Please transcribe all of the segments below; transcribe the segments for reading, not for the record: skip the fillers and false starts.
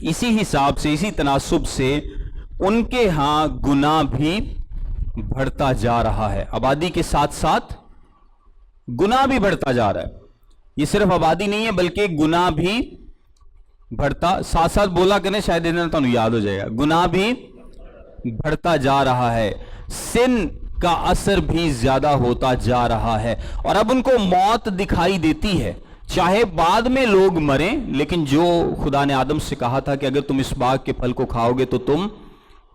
اسی حساب سے, اسی تناسب سے ان کے ہاں گناہ بھی بڑھتا جا رہا ہے. آبادی کے ساتھ ساتھ گناہ بھی بڑھتا جا رہا ہے. یہ صرف آبادی نہیں ہے بلکہ گناہ بھی بڑھتا, ساتھ ساتھ بولا کرنے شاید ادھر تو یاد ہو جائے گا, گناہ بھی بڑھتا جا رہا ہے, سن کا اثر بھی زیادہ ہوتا جا رہا ہے, اور اب ان کو موت دکھائی دیتی ہے. چاہے بعد میں لوگ مریں, لیکن جو خدا نے آدم سے کہا تھا کہ اگر تم اس باغ کے پھل کو کھاؤ گے تو تم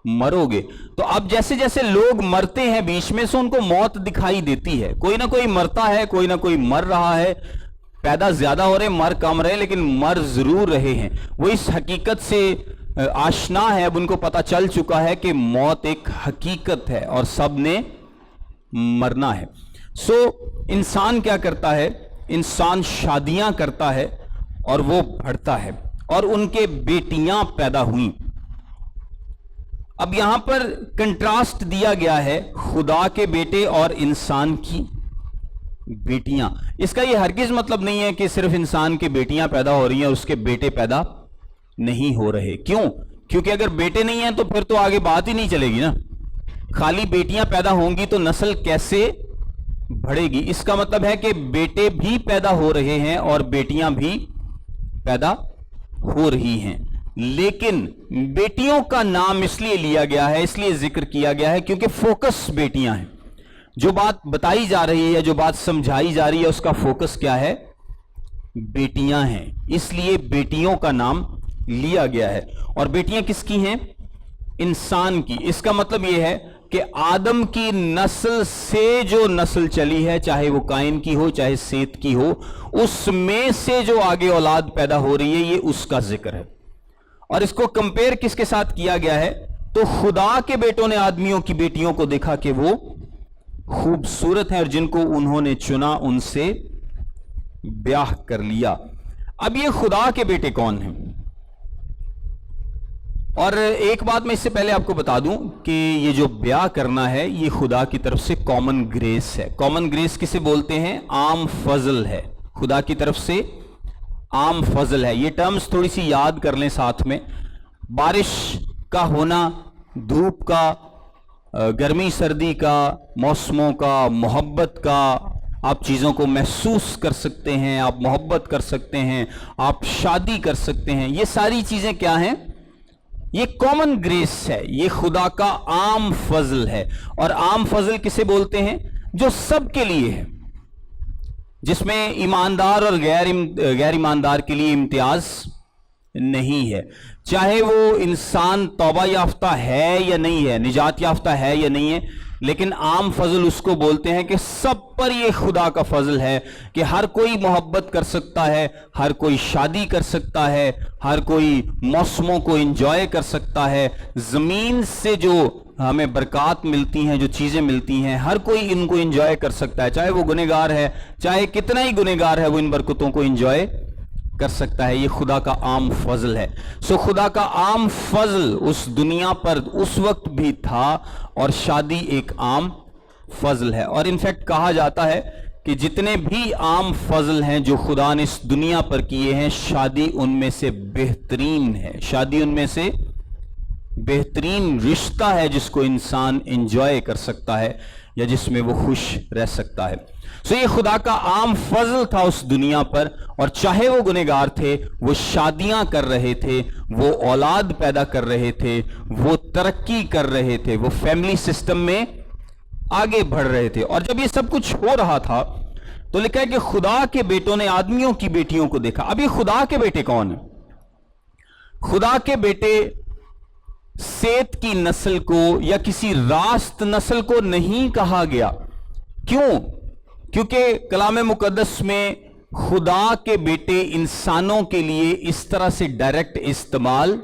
مرو گے, تو اب جیسے جیسے لوگ مرتے ہیں بیچ میں سے ان کو موت دکھائی دیتی ہے. کوئی نہ کوئی مرتا ہے, کوئی نہ کوئی مر رہا ہے, پیدا زیادہ ہو رہے, مر کم رہے, لیکن مر ضرور رہے ہیں. وہ اس حقیقت سے آشنا ہے, اب ان کو پتا چل چکا ہے کہ موت ایک حقیقت ہے اور سب نے مرنا ہے. سو انسان کیا کرتا ہے, انسان شادیاں کرتا ہے اور وہ بڑھتا ہے, اور ان کے بیٹیاں پیدا ہوئیں. اب یہاں پر کنٹراسٹ دیا گیا ہے خدا کے بیٹے اور انسان کی بیٹیاں. اس کا یہ ہرگز مطلب نہیں ہے کہ صرف انسان کی بیٹیاں پیدا ہو رہی ہیں اور اس کے بیٹے پیدا نہیں ہو رہے. کیوں؟ کیونکہ اگر بیٹے نہیں ہیں تو پھر تو آگے بات ہی نہیں چلے گی نا. خالی بیٹیاں پیدا ہوں گی تو نسل کیسے بڑھے گی؟ اس کا مطلب ہے کہ بیٹے بھی پیدا ہو رہے ہیں اور بیٹیاں بھی پیدا ہو رہی ہیں. لیکن بیٹیوں کا نام اس لیے لیا گیا ہے, اس لیے ذکر کیا گیا ہے کیونکہ فوکس بیٹیاں ہیں. جو بات بتائی جا رہی ہے, جو بات سمجھائی جا رہی ہے, اس کا فوکس کیا ہے؟ بیٹیاں ہیں. اس لیے بیٹیوں کا نام لیا گیا ہے. اور بیٹیاں کس کی ہیں؟ انسان کی. اس کا مطلب یہ ہے کہ آدم کی نسل سے جو نسل چلی ہے, چاہے وہ قائن کی ہو چاہے سیت کی ہو, اس میں سے جو آگے اولاد پیدا ہو رہی ہے, یہ اس کا ذکر ہے. اور اس کو کمپیر کس کے ساتھ کیا گیا ہے؟ تو خدا کے بیٹوں نے آدمیوں کی بیٹیوں کو دیکھا کہ وہ خوبصورت ہیں اور جن کو انہوں نے چنا ان سے بیاہ کر لیا. اب یہ خدا کے بیٹے کون ہیں؟ اور ایک بات میں اس سے پہلے آپ کو بتا دوں کہ یہ جو بیاہ کرنا ہے یہ خدا کی طرف سے کامن گریس ہے. کامن گریس کسے بولتے ہیں؟ عام فضل ہے. خدا کی طرف سے عام فضل ہے. یہ ٹرمز تھوڑی سی یاد کر لیں ساتھ میں. بارش کا ہونا, دھوپ کا, گرمی سردی کا, موسموں کا, محبت کا, آپ چیزوں کو محسوس کر سکتے ہیں, آپ محبت کر سکتے ہیں, آپ شادی کر سکتے ہیں. یہ ساری چیزیں کیا ہیں؟ یہ کامن گریس ہے, یہ خدا کا عام فضل ہے. اور عام فضل کسے بولتے ہیں؟ جو سب کے لیے ہے, جس میں ایماندار اور غیر ایماندار کے لیے امتیاز نہیں ہے. چاہے وہ انسان توبہ یافتہ ہے یا نہیں ہے, نجات یافتہ ہے یا نہیں ہے, لیکن عام فضل اس کو بولتے ہیں کہ سب پر یہ خدا کا فضل ہے کہ ہر کوئی محبت کر سکتا ہے, ہر کوئی شادی کر سکتا ہے, ہر کوئی موسموں کو انجوائے کر سکتا ہے. زمین سے جو ہمیں برکات ملتی ہیں, جو چیزیں ملتی ہیں, ہر کوئی ان کو انجوائے کر سکتا ہے. چاہے وہ گنہگار ہے, چاہے کتنا ہی گنہگار ہے, وہ ان برکتوں کو انجوائے کر سکتا ہے. یہ خدا کا عام فضل ہے. سو خدا کا عام فضل اس دنیا پر اس وقت بھی تھا, اور شادی ایک عام فضل ہے. اور انفیکٹ کہا جاتا ہے کہ جتنے بھی عام فضل ہیں جو خدا نے اس دنیا پر کیے ہیں, شادی ان میں سے بہترین ہے. شادی ان میں سے بہترین رشتہ ہے جس کو انسان انجوائے کر سکتا ہے یا جس میں وہ خوش رہ سکتا ہے. سو یہ خدا کا عام فضل تھا اس دنیا پر, اور چاہے وہ گنہگار تھے, وہ شادیاں کر رہے تھے, وہ اولاد پیدا کر رہے تھے, وہ ترقی کر رہے تھے, وہ فیملی سسٹم میں آگے بڑھ رہے تھے. اور جب یہ سب کچھ ہو رہا تھا تو لکھا ہے کہ خدا کے بیٹوں نے آدمیوں کی بیٹیوں کو دیکھا. اب یہ خدا کے بیٹے کون ہیں؟ خدا کے بیٹے سیت کی نسل کو یا کسی راست نسل کو نہیں کہا گیا. کیوں؟ کیونکہ کلام مقدس میں خدا کے بیٹے انسانوں کے لیے اس طرح سے ڈائریکٹ استعمال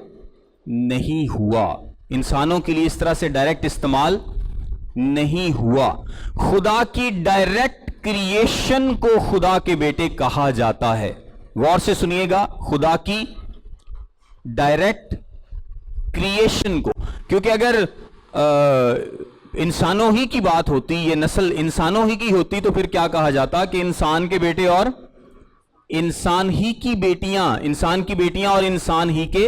نہیں ہوا. انسانوں کے لیے اس طرح سے ڈائریکٹ استعمال نہیں ہوا. خدا کی ڈائریکٹ کریشن کو خدا کے بیٹے کہا جاتا ہے. غور سے سنیے گا, خدا کی ڈائریکٹ کریشن کو. کیونکہ اگر انسانوں ہی کی بات ہوتی, یہ نسل انسانوں ہی کی ہوتی, تو پھر کیا کہا جاتا کہ انسان کے بیٹے اور انسان ہی کی بیٹیاں, انسان کی بیٹیاں اور انسان ہی کے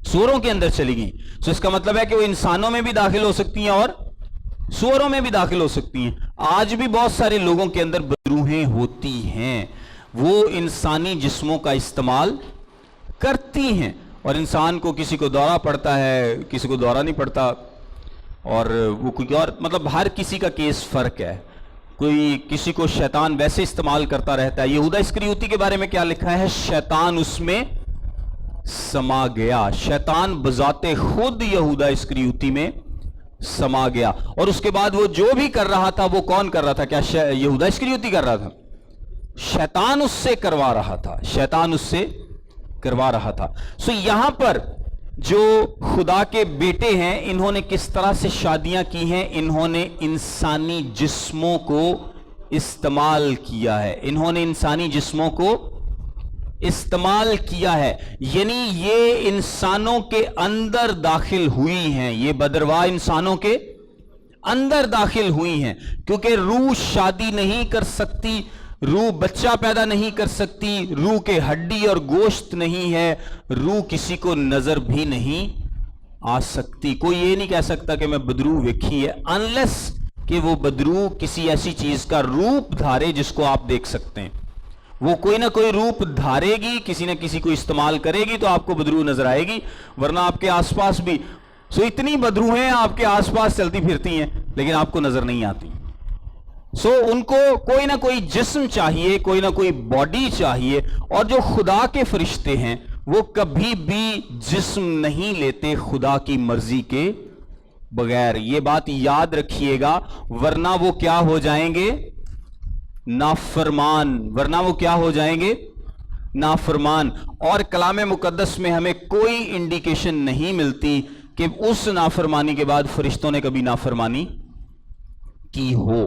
سوروں کے اندر چلی گئی. تو اس کا مطلب ہے کہ وہ انسانوں میں بھی داخل ہو سکتی ہیں اور سوروں میں بھی داخل ہو سکتی ہیں. آج بھی بہت سارے لوگوں کے اندر بدروہیں ہوتی ہیں, وہ انسانی جسموں کا استعمال کرتی ہیں, اور انسان کو کسی کو دورہ پڑتا ہے, کسی کو دورہ نہیں پڑتا, اور وہ کوئی اور, مطلب ہر کسی کا کیس فرق ہے. کوئی کسی کو شیطان ویسے استعمال کرتا رہتا ہے. یہودا اسکریوتی کے بارے میں کیا لکھا ہے؟ شیطان اس میں سما گیا. شیطان بذات خود یہودا اسکریوتی میں سما گیا, اور اس کے بعد وہ جو بھی کر رہا تھا وہ کون کر رہا تھا؟ کیا یہودا اسکریوتی کر رہا تھا؟ شیطان اس سے کروا رہا تھا, شیطان اس سے کروا رہا تھا. سو یہاں پر جو خدا کے بیٹے ہیں انہوں نے کس طرح سے شادیاں کی ہیں؟ انہوں نے انسانی جسموں کو استعمال کیا ہے. انہوں نے انسانی جسموں کو استعمال کیا ہے, یعنی یہ انسانوں کے اندر داخل ہوئی ہیں, یہ بدرواہ انسانوں کے اندر داخل ہوئی ہیں. کیونکہ روح شادی نہیں کر سکتی, روح بچہ پیدا نہیں کر سکتی, روح کے ہڈی اور گوشت نہیں ہے, روح کسی کو نظر بھی نہیں آ سکتی. کوئی یہ نہیں کہہ سکتا کہ میں بدروح ویکھی ہے, انلیس کہ وہ بدروح کسی ایسی چیز کا روپ دھارے جس کو آپ دیکھ سکتے ہیں. وہ کوئی نہ کوئی روپ دھارے گی, کسی نہ کسی کو استعمال کرے گی تو آپ کو بدروح نظر آئے گی, ورنہ آپ کے آس پاس بھی سو اتنی بدروہیں آپ کے آس پاس چلتی پھرتی ہیں لیکن آپ کو نظر نہیں آتی. سو ان کو کوئی نہ کوئی جسم چاہیے, کوئی نہ کوئی باڈی چاہیے, اور جو خدا کے فرشتے ہیں وہ کبھی بھی جسم نہیں لیتے خدا کی مرضی کے بغیر. یہ بات یاد رکھیے گا, ورنہ وہ کیا ہو جائیں گے؟ نافرمان. ورنہ وہ کیا ہو جائیں گے؟ نافرمان. اور کلام مقدس میں ہمیں کوئی انڈیکیشن نہیں ملتی کہ اس نافرمانی کے بعد فرشتوں نے کبھی نافرمانی کی ہو.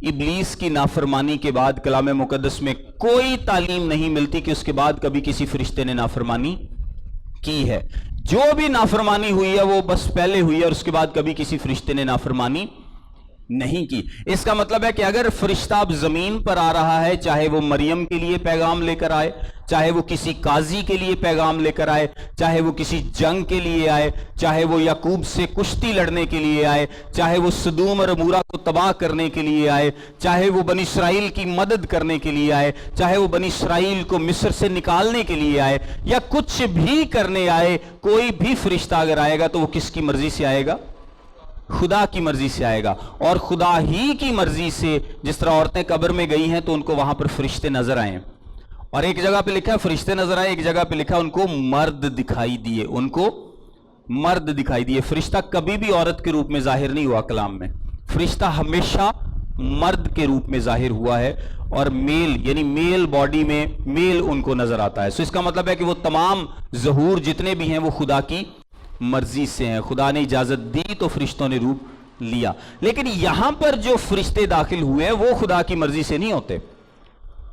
ابلیس کی نافرمانی کے بعد کلام مقدس میں کوئی تعلیم نہیں ملتی کہ اس کے بعد کبھی کسی فرشتے نے نافرمانی کی ہے. جو بھی نافرمانی ہوئی ہے وہ بس پہلے ہوئی ہے, اور اس کے بعد کبھی کسی فرشتے نے نافرمانی نہیں کی. اس کا مطلب ہے کہ اگر فرشتہ اب زمین پر آ رہا ہے, چاہے وہ مریم کے لیے پیغام لے کر آئے, چاہے وہ کسی قاضی کے لیے پیغام لے کر آئے, چاہے وہ کسی جنگ کے لیے آئے, چاہے وہ یعقوب سے کشتی لڑنے کے لیے آئے, چاہے وہ سدوم اور عمورہ کو تباہ کرنے کے لیے آئے, چاہے وہ بنی اسرائیل کی مدد کرنے کے لیے آئے, چاہے وہ بنی اسرائیل کو مصر سے نکالنے کے لیے آئے, یا کچھ بھی کرنے آئے, کوئی بھی فرشتہ اگر آئے گا تو وہ کس کی مرضی سے آئے گا؟ خدا کی مرضی سے آئے گا. اور خدا ہی کی مرضی سے, جس طرح عورتیں قبر میں گئی ہیں تو ان کو وہاں پر فرشتے نظر آئے, اور ایک جگہ پہ لکھا ہے فرشتے نظر آئے, ایک جگہ پہ لکھا ان کو مرد دکھائی دیے, ان کو مرد دکھائی دیے. فرشتہ کبھی بھی عورت کے روپ میں ظاہر نہیں ہوا کلام میں, فرشتہ ہمیشہ مرد کے روپ میں ظاہر ہوا ہے, اور میل یعنی میل باڈی میں میل ان کو نظر آتا ہے. سو اس کا مطلب ہے کہ وہ تمام ظہور جتنے بھی ہیں وہ خدا کی مرضی سے ہیں. خدا نے اجازت دی تو فرشتوں نے روپ لیا. لیکن یہاں پر جو فرشتے داخل ہوئے ہیں وہ خدا کی مرضی سے نہیں ہوتے.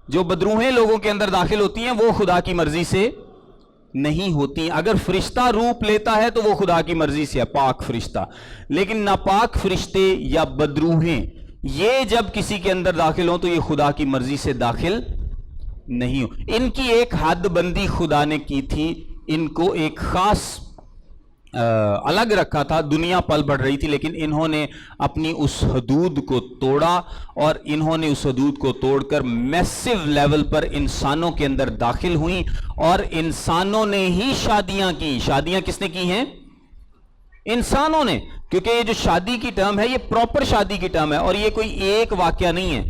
جو بدروہیں لوگوں کے اندر داخل ہوتی ہیں وہ خدا کی مرضی سے نہیں ہوتی. اگر فرشتہ روپ لیتا ہے تو وہ خدا کی مرضی سے ہے, پاک فرشتہ. لیکن ناپاک فرشتے یا بدروہیں یہ جب کسی کے اندر داخل ہوں تو یہ خدا کی مرضی سے داخل نہیں ہو. ان کی ایک حد بندی خدا نے کی تھی, ان کو ایک خاص الگ رکھا تھا. دنیا پل بڑھ رہی تھی لیکن انہوں نے اپنی اس حدود کو توڑا, اور انہوں نے اس حدود کو توڑ کر میسو لیول پر انسانوں کے اندر داخل ہوئیں, اور انسانوں نے ہی شادیاں کی. شادیاں کس نے کی ہیں؟ انسانوں نے. کیونکہ یہ جو شادی کی ٹرم ہے یہ پراپر شادی کی ٹرم ہے, اور یہ کوئی ایک واقعہ نہیں ہے.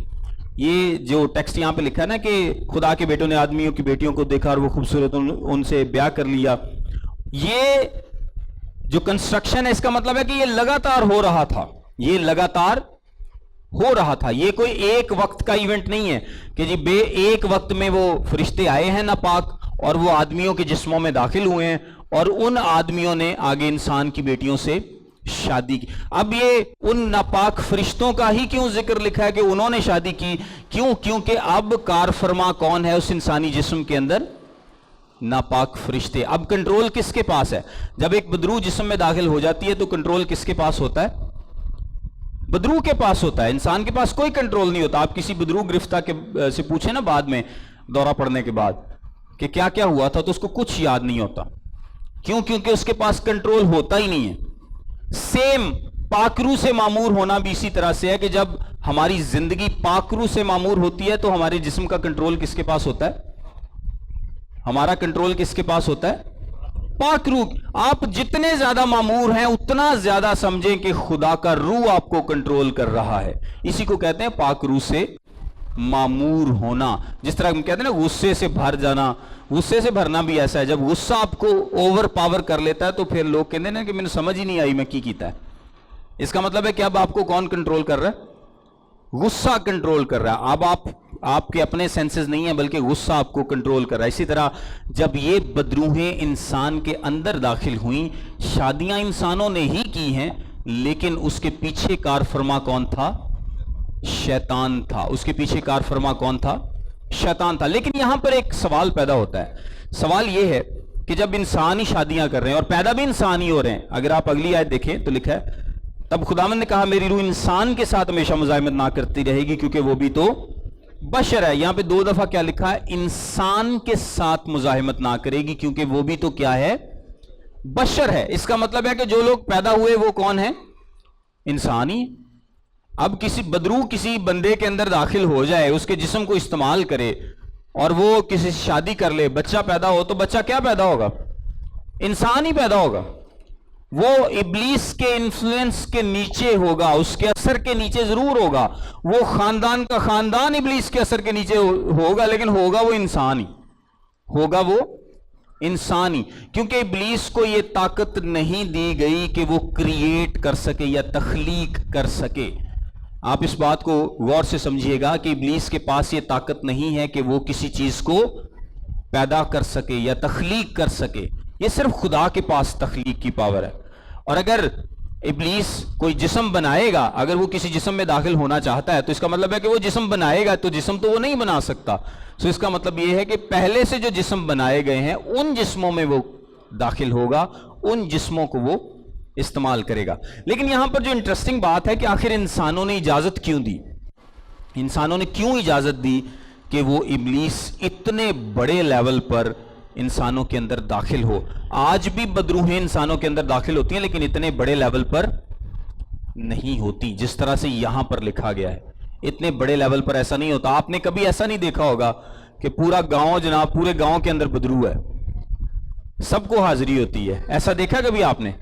یہ جو ٹیکسٹ یہاں پہ لکھا ہے نا کہ خدا کے بیٹوں نے آدمیوں کی بیٹیوں کو دیکھا اور وہ خوبصورت ان سے بیاہ کر لیا, یہ جو کنسٹرکشن ہے اس کا مطلب ہے کہ یہ لگاتار ہو رہا تھا, یہ لگاتار ہو رہا تھا. یہ کوئی ایک وقت کا ایونٹ نہیں ہے کہ جی ایک وقت میں وہ فرشتے آئے ہیں ناپاک اور وہ آدمیوں کے جسموں میں داخل ہوئے ہیں اور ان آدمیوں نے آگے انسان کی بیٹیوں سے شادی کی. اب یہ ان ناپاک فرشتوں کا ہی کیوں ذکر لکھا ہے کہ انہوں نے شادی کی؟ کیوں؟ کیونکہ اب کار فرما کون ہے اس انسانی جسم کے اندر؟ ناپاک فرشتے. اب کنٹرول کس کے پاس ہے؟ جب ایک بدروح جسم میں داخل ہو جاتی ہے تو کنٹرول کس کے پاس ہوتا ہے؟ بدروح کے پاس ہوتا ہے. انسان کے پاس کوئی کنٹرول نہیں ہوتا. آپ کسی بدروح گرفتہ سے پوچھیں نا بعد میں دورہ پڑنے کے بعد کہ کیا کیا ہوا تھا تو اس کو کچھ یاد نہیں ہوتا. کیوں؟ کیونکہ اس کے پاس کنٹرول ہوتا ہی نہیں ہے. سیم پاکرو سے معمور ہونا بھی اسی طرح سے ہے کہ جب ہماری زندگی پاکرو سے معمور ہوتی ہے تو ہمارے جسم کا کنٹرول کس کے پاس ہوتا ہے؟ ہمارا کنٹرول کس کے پاس ہوتا ہے؟ پاکرو. آپ جتنے زیادہ معمور ہیں اتنا زیادہ سمجھیں کہ خدا کا روح آپ کو کنٹرول کر رہا ہے. اسی کو کہتے ہیں پاکرو سے معمور ہونا. جس طرح ہم کہتے ہیں نا غصے سے بھر جانا. غصے سے بھرنا بھی ایسا ہے، جب غصہ آپ کو اوور پاور کر لیتا ہے تو پھر لوگ کہتے ہیں کہ میں نے سمجھ ہی نہیں آئی میں کی کیتا ہے. اس کا مطلب ہے کہ اب آپ کو کون کنٹرول کر رہا ہے؟ غصہ کنٹرول کر رہا ہے. اب آپ کے اپنے سینسز نہیں ہیں بلکہ غصہ آپ کو کنٹرول کر رہا ہے. اسی طرح جب یہ بدروحیں انسان کے اندر داخل ہوئیں، شادیاں انسانوں نے ہی کی ہیں لیکن اس کے پیچھے کار فرما کون تھا؟ شیطان تھا. اس کے پیچھے کار فرما کون تھا؟ شیطان تھا. لیکن یہاں پر ایک سوال پیدا ہوتا ہے. سوال یہ ہے کہ جب انسان ہی شادیاں کر رہے ہیں اور پیدا بھی انسان ہی ہو رہے ہیں. اگر آپ اگلی آیت دیکھیں تو لکھا ہے تب خداوند نے کہا میری روح انسان کے ساتھ ہمیشہ مزاحمت نہ کرتی رہے گی کیونکہ وہ بھی تو بشر ہے. یہاں پہ 2 دفعہ کیا لکھا ہے؟ انسان کے ساتھ مزاحمت نہ کرے گی کیونکہ وہ بھی تو کیا ہے؟ بشر ہے. اس کا مطلب ہے کہ جو لوگ پیدا ہوئے وہ کون ہیں؟ انسان ہی. اب کسی بدروح کسی بندے کے اندر داخل ہو جائے، اس کے جسم کو استعمال کرے اور وہ کسی سے شادی کر لے، بچہ پیدا ہو، تو بچہ کیا پیدا ہوگا؟ انسان ہی پیدا ہوگا. وہ ابلیس کے انفلوئنس کے نیچے ہوگا، اس کے اثر کے نیچے ضرور ہوگا. وہ خاندان کا خاندان ابلیس کے اثر کے نیچے ہوگا لیکن ہوگا وہ انسان ہی. ہوگا وہ انسان ہی. کیونکہ ابلیس کو یہ طاقت نہیں دی گئی کہ وہ کریٹ کر سکے یا تخلیق کر سکے. آپ اس بات کو غور سے سمجھیے گا کہ ابلیس کے پاس یہ طاقت نہیں ہے کہ وہ کسی چیز کو پیدا کر سکے یا تخلیق کر سکے. یہ صرف خدا کے پاس تخلیق کی پاور ہے. اور اگر ابلیس کوئی جسم بنائے گا، اگر وہ کسی جسم میں داخل ہونا چاہتا ہے تو اس کا مطلب ہے کہ وہ جسم بنائے گا، تو جسم تو وہ نہیں بنا سکتا. سو اس کا مطلب یہ ہے کہ پہلے سے جو جسم بنائے گئے ہیں ان جسموں میں وہ داخل ہوگا، ان جسموں کو وہ استعمال کرے گا. لیکن یہاں پر جو انٹرسٹنگ بات ہے کہ آخر انسانوں نے اجازت کیوں دی؟ انسانوں نے کیوں اجازت دی کہ وہ ابلیس اتنے بڑے لیول پر انسانوں کے اندر داخل ہو؟ آج بھی بدروحیں انسانوں کے اندر داخل ہوتی ہیں لیکن اتنے بڑے لیول پر نہیں ہوتی جس طرح سے یہاں پر لکھا گیا ہے. اتنے بڑے لیول پر ایسا نہیں ہوتا. آپ نے کبھی ایسا نہیں دیکھا ہوگا کہ پورا گاؤں، جناب پورے گاؤں کے اندر بدروح ہے، سب کو حاضری ہوتی ہے. ایسا دیکھا کبھی آپ نے؟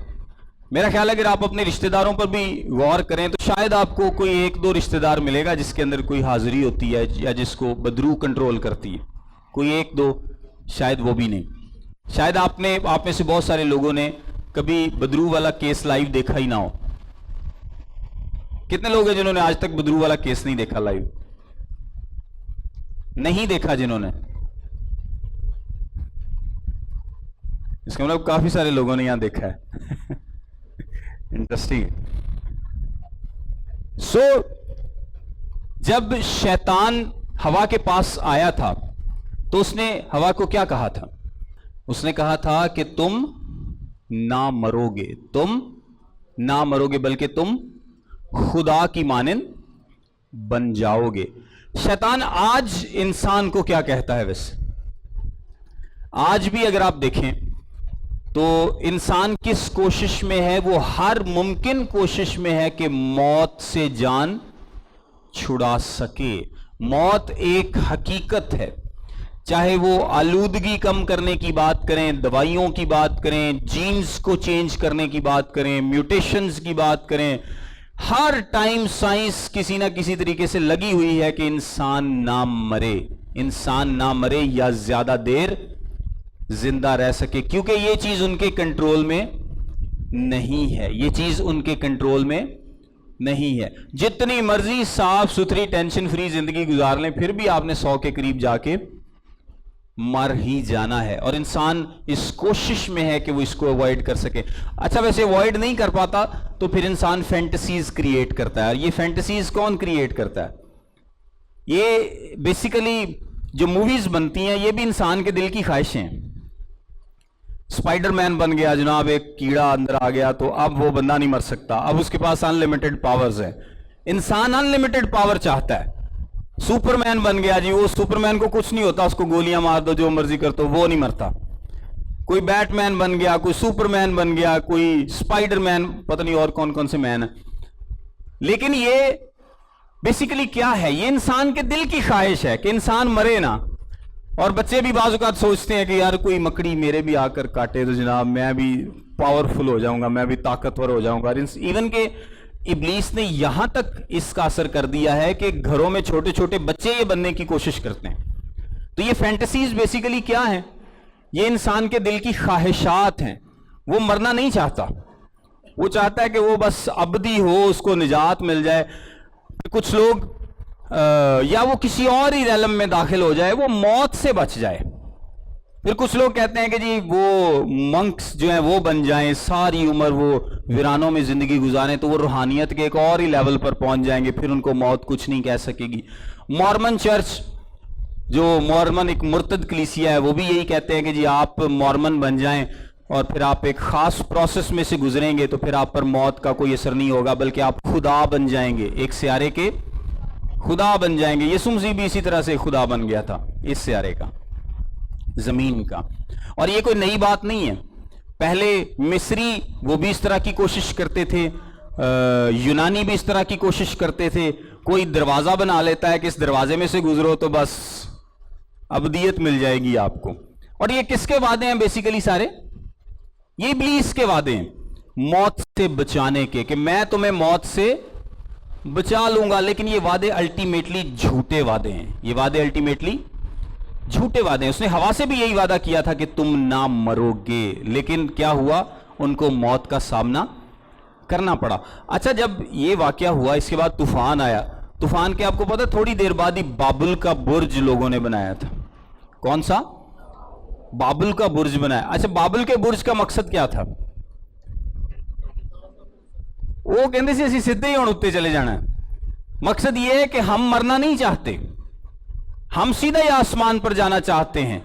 میرا خیال ہے اگر آپ اپنے رشتہ داروں پر بھی غور کریں تو شاید آپ کو کوئی 1-2 رشتہ دار ملے گا جس کے اندر کوئی حاضری ہوتی ہے یا جس کو بدروح کنٹرول کرتی ہے. کوئی 1-2، شاید وہ بھی نہیں. شاید آپ میں سے بہت سارے لوگوں نے کبھی بدروح والا کیس لائیو دیکھا ہی نہ ہو. کتنے لوگ ہیں جنہوں نے آج تک بدروح والا کیس نہیں دیکھا؟ لائیو نہیں دیکھا جنہوں نے؟ اس کا مطلب کافی سارے لوگوں نے یہاں دیکھا ہے. انٹرسٹنگ. سو جب شیطان ہوا کے پاس آیا تھا تو اس نے ہوا کو کیا کہا تھا؟ اس نے کہا تھا کہ تم نہ مرو گے، تم نہ مرو گے بلکہ تم خدا کی مانند بن جاؤ گے. شیطان آج انسان کو کیا کہتا ہے؟ ویسے آج بھی اگر آپ دیکھیں تو انسان کس کوشش میں ہے؟ وہ ہر ممکن کوشش میں ہے کہ موت سے جان چھڑا سکے. موت ایک حقیقت ہے. چاہے وہ آلودگی کم کرنے کی بات کریں، دوائیوں کی بات کریں، جینز کو چینج کرنے کی بات کریں، میوٹیشنز کی بات کریں، ہر ٹائم سائنس کسی نہ کسی طریقے سے لگی ہوئی ہے کہ انسان نہ مرے، انسان نہ مرے یا زیادہ دیر زندہ رہ سکے، کیونکہ یہ چیز ان کے کنٹرول میں نہیں ہے. یہ چیز ان کے کنٹرول میں نہیں ہے. جتنی مرضی صاف ستھری ٹینشن فری زندگی گزار لیں پھر بھی آپ نے 100 کے قریب جا کے مر ہی جانا ہے. اور انسان اس کوشش میں ہے کہ وہ اس کو اوائڈ کر سکے. اچھا ویسے اوائڈ نہیں کر پاتا تو پھر انسان فینٹسیز کریٹ کرتا ہے. اور یہ فینٹسیز کون کریٹ کرتا ہے؟ یہ بیسیکلی جو موویز بنتی ہیں یہ بھی انسان کے دل کی خواہشیں ہیں. اسپائڈر مین بن گیا جناب، ایک کیڑا اندر آ گیا تو اب وہ بندہ نہیں مر سکتا، اب اس کے پاس ان لمیٹڈ پاورز ہیں. انسان ان لمیٹڈ پاور چاہتا ہے. سپر مین بن گیا جی، وہ سپر مین کو کچھ نہیں ہوتا، اس کو گولیاں مار دو جو مرضی کر دو وہ نہیں مرتا. کوئی بیٹ مین بن گیا, کوئی سپر مین بن گیا, کوئی اسپائڈر مین, پتہ نہیں اور کون کون سے مین ہیں. لیکن یہ بیسیکلی کیا ہے؟ یہ انسان کے دل کی خواہش ہے کہ انسان مرے نا. اور بچے بھی بعض اوقات سوچتے ہیں کہ یار کوئی مکڑی میرے بھی آ کر کاٹے تو جناب میں بھی پاورفل ہو جاؤں گا, میں بھی طاقتور ہو جاؤں گا. ایون کہ ابلیس نے یہاں تک اس کا اثر کر دیا ہے کہ گھروں میں چھوٹے چھوٹے بچے یہ بننے کی کوشش کرتے ہیں. تو یہ فینٹیسیز بیسیکلی کیا ہیں؟ یہ انسان کے دل کی خواہشات ہیں. وہ مرنا نہیں چاہتا, وہ چاہتا ہے کہ وہ بس ابدی ہو, اس کو نجات مل جائے. کچھ لوگ یا وہ کسی اور ہی ریلم میں داخل ہو جائے, وہ موت سے بچ جائے. پھر کچھ لوگ کہتے ہیں کہ جی وہ منکس جو ہیں وہ بن جائیں, ساری عمر وہ ویرانوں میں زندگی گزاریں تو وہ روحانیت کے ایک اور ہی لیول پر پہنچ جائیں گے, پھر ان کو موت کچھ نہیں کہہ سکے گی. مورمن چرچ, جو مورمن ایک مرتد کلیسیا ہے, وہ بھی یہی کہتے ہیں کہ جی آپ مورمن بن جائیں اور پھر آپ ایک خاص پروسیس میں سے گزریں گے تو پھر آپ پر موت کا کوئی اثر نہیں ہوگا, بلکہ آپ خدا بن جائیں گے, ایک سیارے کے خدا بن جائیں گے. یسوع مسیح بھی اسی طرح سے خدا بن گیا تھا اس سیارے کا, زمین کا. اور یہ کوئی نئی بات نہیں ہے. پہلے مصری وہ بھی اس طرح کی کوشش کرتے تھے, یونانی بھی اس طرح کی کوشش کرتے تھے. کوئی دروازہ بنا لیتا ہے کہ اس دروازے میں سے گزرو تو بس ابدیت مل جائے گی آپ کو. اور یہ کس کے وعدے ہیں بیسیکلی سارے؟ یہ ابلیس کے وعدے ہیں, موت سے بچانے کے, کہ میں تمہیں موت سے بچا لوں گا. لیکن یہ وعدے الٹیمیٹلی جھوٹے وعدے ہیں. یہ وعدے الٹیمیٹلی جھوٹے وعدے ہیں. اس نے ہوا سے بھی یہی وعدہ کیا تھا کہ تم نہ مرو گے, لیکن کیا ہوا؟ ان کو موت کا سامنا کرنا پڑا. اچھا, جب یہ واقعہ ہوا اس کے بعد طوفان آیا. طوفان کے آپ کو پتا تھوڑی دیر بعد ہی بابل کا برج لوگوں نے بنایا تھا. کون سا؟ بابل کا برج بنایا. اچھا, بابل کے برج کا مقصد کیا تھا؟ وہ کہندے سے اسی سدھے ہی ہن اتے چلے جانا ہے. مقصد یہ ہے کہ ہم مرنا نہیں چاہتے, ہم سیدھا ہی آسمان پر جانا چاہتے ہیں,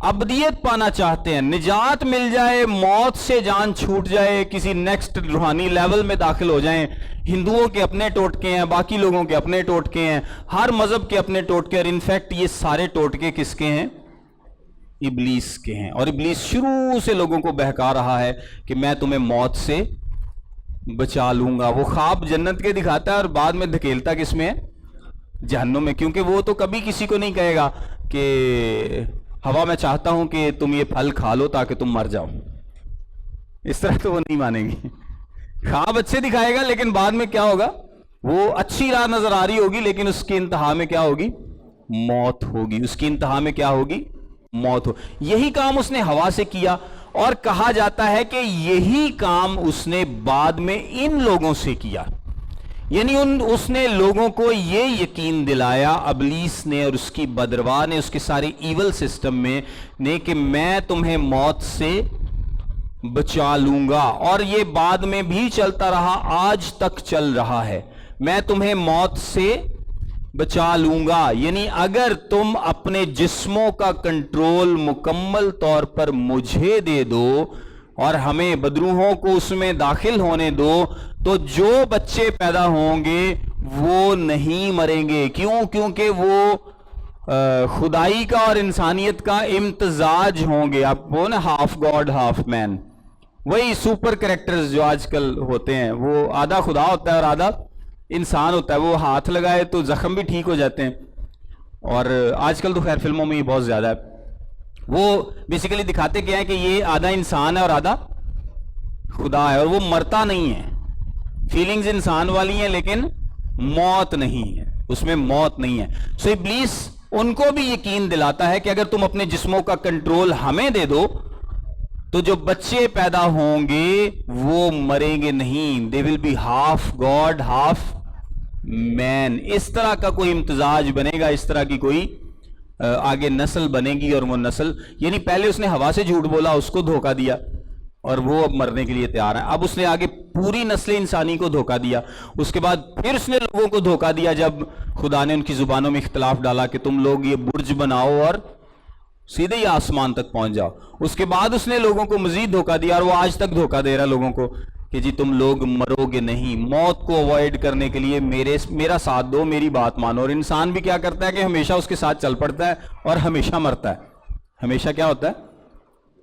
ابدیت پانا چاہتے ہیں, نجات مل جائے, موت سے جان چھوٹ جائے, کسی نیکسٹ روحانی لیول میں داخل ہو جائیں. ہندوؤں کے اپنے ٹوٹکے ہیں, باقی لوگوں کے اپنے ٹوٹکے ہیں, ہر مذہب کے اپنے ٹوٹکے, اور انفیکٹ یہ سارے ٹوٹکے کس کے ہیں؟ ابلیس کے ہیں. اور ابلیس شروع سے لوگوں کو بہکا رہا ہے کہ میں تمہیں موت سے بچا لوں گا. وہ خواب جنت کے دکھاتا ہے اور بعد میں دھکیلتا کس میں ہے؟ جہنم میں. کیونکہ وہ تو کبھی کسی کو نہیں کہے گا کہ ہوا میں چاہتا ہوں کہ تم یہ پھل کھا لو تاکہ تم مر جاؤ. اس طرح تو وہ نہیں مانے گی. خواب اچھے دکھائے گا لیکن بعد میں کیا ہوگا؟ وہ اچھی راہ نظر آ رہی ہوگی لیکن اس کی انتہا میں کیا ہوگی؟ موت ہوگی. اس کی انتہا میں کیا ہوگی؟ موت ہو. یہی کام اس نے ہوا سے کیا, اور کہا جاتا ہے کہ یہی کام اس نے بعد میں ان لوگوں سے کیا. یعنی اس نے لوگوں کو یہ یقین دلایا, ابلیس نے اور اس کی بدرواہ نے, اس کے سارے ایول سسٹم میں نے, کہ میں تمہیں موت سے بچا لوں گا. اور یہ بعد میں بھی چلتا رہا, آج تک چل رہا ہے. میں تمہیں موت سے بچا لوں گا. یعنی اگر تم اپنے جسموں کا کنٹرول مکمل طور پر مجھے دے دو اور ہمیں بدروحوں کو اس میں داخل ہونے دو, تو جو بچے پیدا ہوں گے وہ نہیں مریں گے. کیوں؟ کیونکہ وہ خدائی کا اور انسانیت کا امتزاج ہوں گے. آپ وہ نا ہاف گاڈ ہاف مین, وہی سپر کریکٹرز جو آج کل ہوتے ہیں, وہ آدھا خدا ہوتا ہے اور آدھا انسان ہوتا ہے. وہ ہاتھ لگائے تو زخم بھی ٹھیک ہو جاتے ہیں. اور آج کل تو خیر فلموں میں یہ بہت زیادہ ہے. وہ بیسیکلی دکھاتے کیا ہے کہ یہ آدھا انسان ہے اور آدھا خدا ہے, اور وہ مرتا نہیں ہے. فیلنگز انسان والی ہیں لیکن موت نہیں ہے, اس میں موت نہیں ہے. سو ابلیس ان کو بھی یقین دلاتا ہے کہ اگر تم اپنے جسموں کا کنٹرول ہمیں دے دو تو جو بچے پیدا ہوں گے وہ مریں گے نہیں. they will be half God half man. اس طرح کا کوئی امتزاج بنے گا, اس طرح کی کوئی آگے نسل بنے گی. اور وہ نسل, یعنی پہلے اس نے ہوا سے جھوٹ بولا, اس کو دھوکہ دیا اور وہ اب مرنے کے لیے تیار ہے. اب اس نے آگے پوری نسل انسانی کو دھوکہ دیا. اس کے بعد پھر اس نے لوگوں کو دھوکہ دیا جب خدا نے ان کی زبانوں میں اختلاف ڈالا کہ تم لوگ یہ برج بناؤ اور سیدھے ہی آسمان تک پہنچ جاؤ. اس کے بعد اس نے لوگوں کو مزید دھوکہ دیا, اور وہ آج تک دھوکہ دے رہا لوگوں کو کہ جی تم لوگ مرو گے نہیں. موت کو اوائڈ کرنے کے لیے میرا ساتھ دو, میری بات مانو. اور انسان بھی کیا کرتا ہے کہ ہمیشہ اس کے ساتھ چل پڑتا ہے اور ہمیشہ مرتا ہے. ہمیشہ کیا ہوتا ہے؟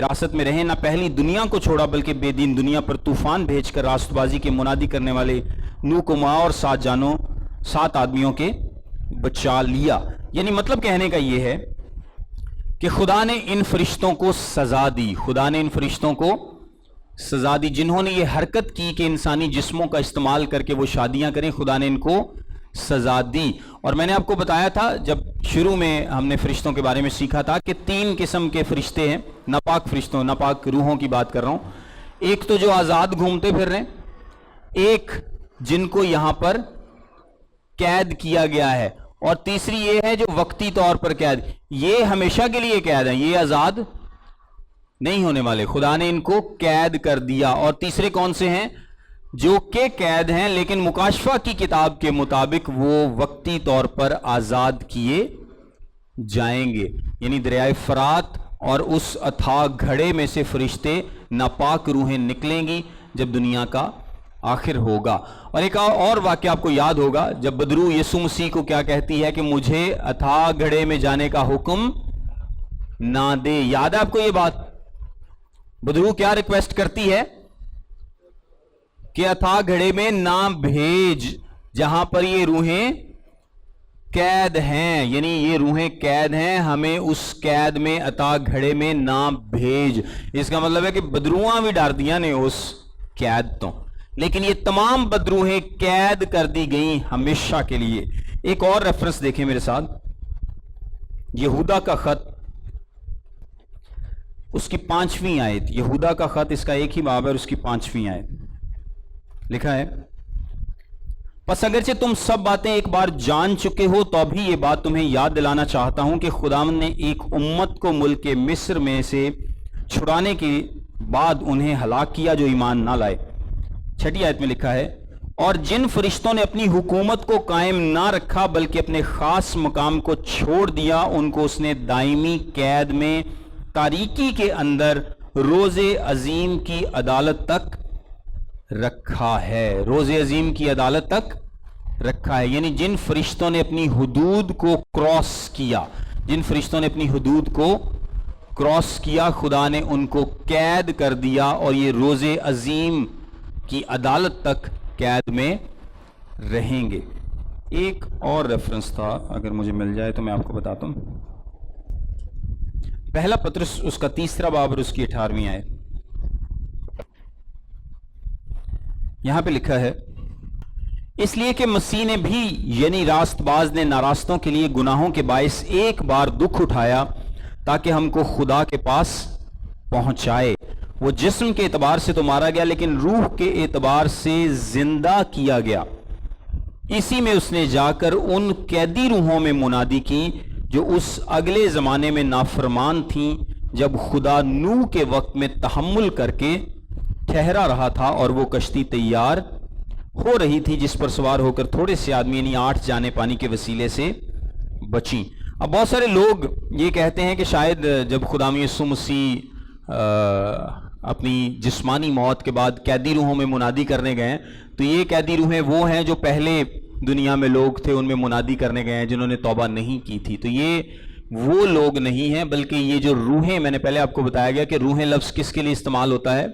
حراست میں رہے، نہ پہلی دنیا کو چھوڑا بلکہ بے دین دنیا پر طوفان بھیج کر راست بازی کے منادی کرنے والے نوح کو ماں اور 7 آدمیوں کے بچا لیا۔ یعنی مطلب کہنے کا یہ ہے کہ خدا نے ان فرشتوں کو سزا دی، خدا نے ان فرشتوں کو سزا دی جنہوں نے یہ حرکت کی کہ انسانی جسموں کا استعمال کر کے وہ شادیاں کریں، خدا نے ان کو سزا دی۔ اور میں نے آپ کو بتایا تھا جب شروع میں ہم نے فرشتوں کے بارے میں سیکھا تھا کہ 3 قسم کے فرشتے ہیں، ناپاک فرشتوں، ناپاک روحوں کی بات کر رہا ہوں۔ ایک تو جو آزاد گھومتے پھر رہے ہیں، ایک جن کو یہاں پر قید کیا گیا ہے، اور تیسری یہ ہے جو وقتی طور پر قید، یہ ہمیشہ کے لیے قید ہیں، یہ آزاد نہیں ہونے والے، خدا نے ان کو قید کر دیا۔ اور تیسرے کون سے ہیں؟ جو کہ قید ہیں لیکن مکاشفہ کی کتاب کے مطابق وہ وقتی طور پر آزاد کیے جائیں گے۔ یعنی دریائے فرات اور اس اتھاہ گھڑے میں سے فرشتے ناپاک روحیں نکلیں گی جب دنیا کا آخر ہوگا۔ اور ایک اور واقعہ آپ کو یاد ہوگا جب بدرو یسوع مسیح کو کیا کہتی ہے کہ مجھے اتھاہ گھڑے میں جانے کا حکم نہ دے، یاد ہے آپ کو یہ بات؟ بدرو کیا ریکویسٹ کرتی ہے کہ اتھاہ گھڑے میں نہ بھیج جہاں پر یہ روحیں قید ہیں، یعنی یہ روحیں قید ہیں، ہمیں اس قید میں اتھاہ گھڑے میں نہ بھیج۔ اس کا مطلب ہے کہ بدروہاں بھی ڈار دیا نے اس قید تو، لیکن یہ تمام بدروہیں قید کر دی گئیں ہمیشہ کے لیے۔ ایک اور ریفرنس دیکھیں میرے ساتھ، یہودا کا خط، اس کی 5ویں آیت، یہودا کا خط، اس کا ایک ہی باب ہے اور اس کی 5ویں آیت لکھا ہے، پس اگرچہ تم سب باتیں ایک بار جان چکے ہو تو ابھی یہ بات تمہیں یاد دلانا چاہتا ہوں کہ خداوند نے ایک امت کو ملک مصر میں سے چھڑانے کے بعد انہیں ہلاک کیا جو ایمان نہ لائے۔ 6 آیت میں لکھا ہے، اور جن فرشتوں نے اپنی حکومت کو قائم نہ رکھا بلکہ اپنے خاص مقام کو چھوڑ دیا، ان کو اس نے دائمی قید میں تاریکی کے اندر روز عظیم کی عدالت تک رکھا ہے، روز عظیم کی عدالت تک رکھا ہے۔ یعنی جن فرشتوں نے اپنی حدود کو کراس کیا، جن فرشتوں نے اپنی حدود کو کراس کیا، خدا نے ان کو قید کر دیا اور یہ روز عظیم کی عدالت تک قید میں رہیں گے۔ ایک اور ریفرنس تھا، اگر مجھے مل جائے تو میں آپ کو بتاتا ہوں، پہلا پطرس اس کا 3 باب اور اس کی 18ویں آیت، یہاں پہ لکھا ہے، اس لیے کہ مسیح نے بھی یعنی راست باز نے ناراستوں کے لیے گناہوں کے باعث ایک بار دکھ اٹھایا تاکہ ہم کو خدا کے پاس پہنچائے۔ وہ جسم کے اعتبار سے تو مارا گیا لیکن روح کے اعتبار سے زندہ کیا گیا۔ اسی میں اس نے جا کر ان قیدی روحوں میں منادی کی جو اس اگلے زمانے میں نافرمان تھیں، جب خدا نوح کے وقت میں تحمل کر کے ٹھہرا رہا تھا اور وہ کشتی تیار ہو رہی تھی جس پر سوار ہو کر تھوڑے سے آدمی یعنی 8 جانیں پانی کے وسیلے سے بچیں۔ اب بہت سارے لوگ یہ کہتے ہیں کہ شاید جب خدا یسوع مسیح اپنی جسمانی موت کے بعد قیدی روحوں میں منادی کرنے گئے تو یہ قیدی روحیں وہ ہیں جو پہلے دنیا میں لوگ تھے ان میں منادی کرنے گئے ہیں جنہوں نے توبہ نہیں کی تھی۔ تو یہ وہ لوگ نہیں ہیں بلکہ یہ جو روحیں، میں نے پہلے آپ کو بتایا گیا کہ روحیں لفظ کس کے لیے استعمال ہوتا ہے؟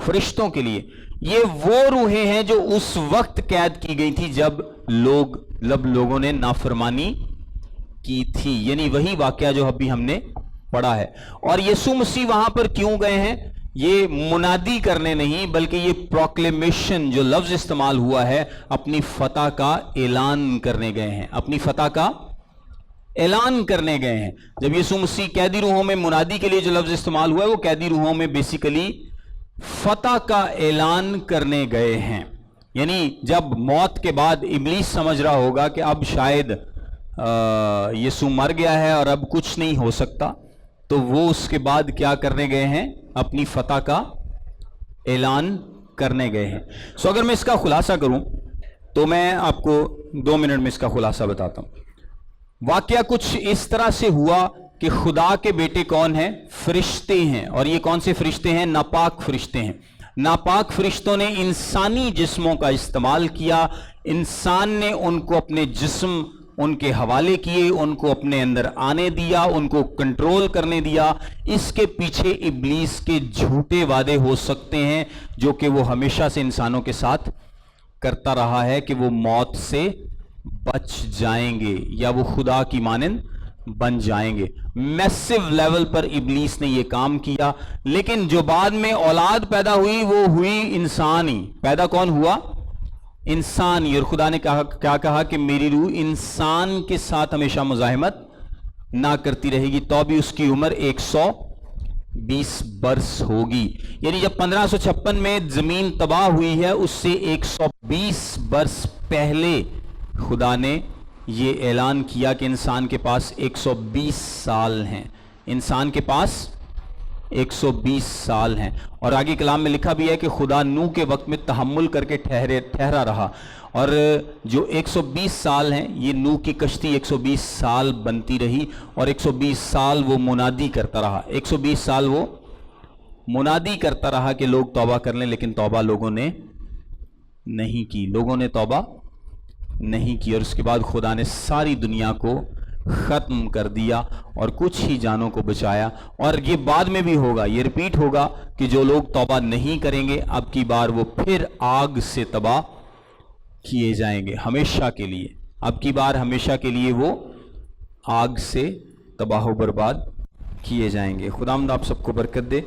فرشتوں کے لیے۔ یہ وہ روحیں ہیں جو اس وقت قید کی گئی تھی جب لوگوں نے نافرمانی کی تھی، یعنی وہی واقعہ جو ابھی ہم نے پڑھا ہے۔ اور یسوع مسیح وہاں پر کیوں گئے ہیں؟ یہ منادی کرنے نہیں بلکہ یہ پروکلیمیشن جو لفظ استعمال ہوا ہے، اپنی فتح کا اعلان کرنے گئے ہیں، اپنی فتح کا اعلان کرنے گئے ہیں۔ جب یسوع مسیح قیدی روحوں میں منادی کے لیے جو لفظ استعمال ہوا ہے وہ قیدی روحوں میں بیسیکلی فتح کا اعلان کرنے گئے ہیں۔ یعنی جب موت کے بعد ابلیس سمجھ رہا ہوگا کہ اب شاید یسوع مر گیا ہے اور اب کچھ نہیں ہو سکتا، تو وہ اس کے بعد کیا کرنے گئے ہیں؟ اپنی فتح کا اعلان کرنے گئے ہیں۔ سو اگر میں اس کا خلاصہ کروں تو میں آپ کو 2 منٹ میں اس کا خلاصہ بتاتا ہوں۔ واقعہ کچھ اس طرح سے ہوا کہ خدا کے بیٹے کون ہیں؟ فرشتے ہیں۔ اور یہ کون سے فرشتے ہیں؟ ناپاک فرشتے ہیں۔ ناپاک فرشتوں نے انسانی جسموں کا استعمال کیا، انسان نے ان کو اپنے جسم ان کے حوالے کیے، ان کو اپنے اندر آنے دیا، ان کو کنٹرول کرنے دیا. اس کے پیچھے ابلیس کے جھوٹے وعدے ہو سکتے ہیں جو کہ وہ ہمیشہ سے انسانوں کے ساتھ کرتا رہا ہے کہ وہ موت سے بچ جائیں گے یا وہ خدا کی مانند بن جائیں گے. میسو لیول پر ابلیس نے یہ کام کیا. لیکن جو بعد میں اولاد پیدا ہوئی وہ ہوئی انسان ہی. پیدا کون ہوا؟ انسان ہی. اور خدا نے کیا کہا کہ میری روح انسان کے ساتھ ہمیشہ مزاحمت نہ کرتی رہے گی. تو بھی اس کی عمر 120 برس ہوگی. یعنی جب 1556 میں زمین تباہ ہوئی ہے اس سے 120 برس پہلے خدا نے یہ اعلان کیا کہ انسان کے پاس 120 سال ہیں. انسان کے پاس 120 سال ہیں. اور آگے کلام میں لکھا بھی ہے کہ خدا نوح کے وقت میں تحمل کر کے ٹھہرا رہا. اور جو 120 سال ہیں یہ نوح کی کشتی 120 سال بنتی رہی اور 120 سال وہ منادی کرتا رہا. 120 سال وہ منادی کرتا رہا کہ لوگ توبہ کر لیں، لیکن توبہ لوگوں نے نہیں کی. لوگوں نے توبہ نہیں کی. اور اس کے بعد خدا نے ساری دنیا کو ختم کر دیا اور کچھ ہی جانوں کو بچایا. اور یہ بعد میں بھی ہوگا، یہ ریپیٹ ہوگا کہ جو لوگ توبہ نہیں کریں گے اب کی بار وہ پھر آگ سے تباہ کیے جائیں گے ہمیشہ کے لیے. اب کی بار ہمیشہ کے لیے وہ آگ سے تباہ و برباد کیے جائیں گے. خداوند آپ سب کو برکت دے.